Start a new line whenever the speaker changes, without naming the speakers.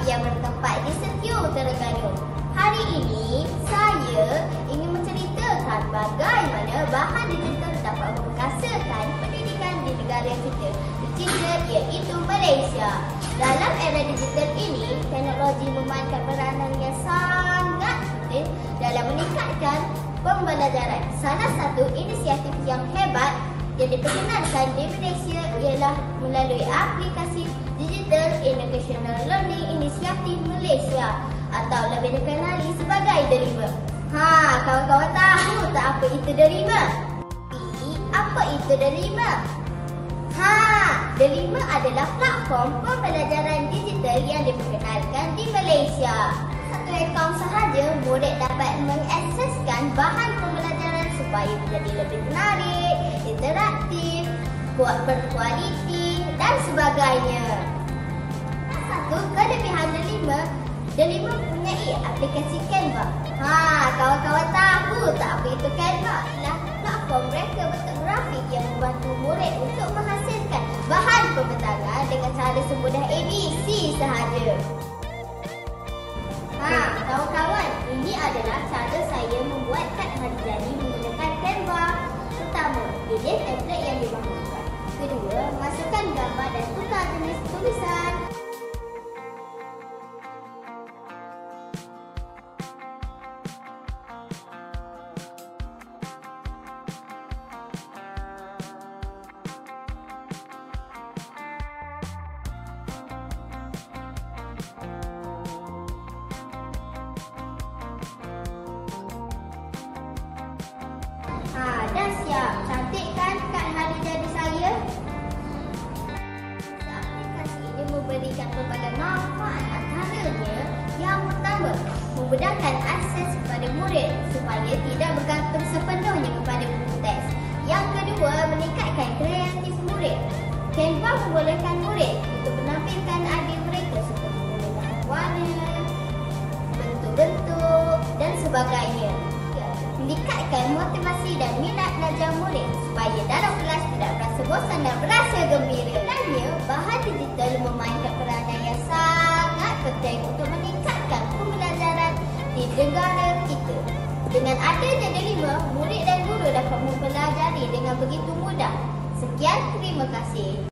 yang bertempat di Setiu, Terengganu. Hari ini, saya ingin menceritakan bagaimana bahan digital dapat memperkasakan pendidikan di negara kita tercinta, iaitu Malaysia. Dalam era digital ini, teknologi memainkan peranan yang sangat penting dalam meningkatkan pembelajaran. Salah satu inisiatif yang hebat yang diperkenalkan di Malaysia ialah melalui aplikasi Digital Educational Learning Initiative Malaysia atau lebih dikenali sebagai DERIMA. Kawan-kawan tahu tak apa itu DERIMA? Apa itu DERIMA? DERIMA adalah platform pembelajaran digital yang diperkenalkan di Malaysia. Satu akaun sahaja, murid dapat mengakseskan bahan pembelajaran supaya menjadi lebih menarik, interaktif, berkualiti dan sebagainya. Satu kelebihan DERIMA mempunyai aplikasi Canva. Kawan-kawan tahu tak apa itu Canva? Adalah platform mereka bentuk grafik yang membantu murid untuk menghasilkan bahan pembentangan dengan cara semudah ABC sahaja. Kawan-kawan, ini adalah cara saya membuat kad hari jadi menggunakan Canva. Pertama, pilih template yang dimaksudkan. Kedua, masukkan gambar dan tukar jenis tulisan. Dah siap. Cantik kan kad hari jadi saya? Aplikasi ini memberikan pelbagai manfaat, antaranya yang pertama, memudahkan akses kepada murid supaya tidak bergantung sepenuhnya kepada buku teks. Yang kedua, meningkatkan kreatif murid. Canva membolehkan murid untuk menampilkan idea mereka seperti menggunakan warna, bentuk-bentuk dan sebagainya. Meningkatkan motivasi dan minat belajar murid supaya dalam kelas tidak berasa bosan dan berasa gembira. Sebenarnya, bahan digital memainkan peranan yang sangat penting untuk meningkatkan pembelajaran di negara kita. Dengan adanya DERIMA, murid dan guru dapat mempelajari dengan begitu mudah. Sekian, terima kasih.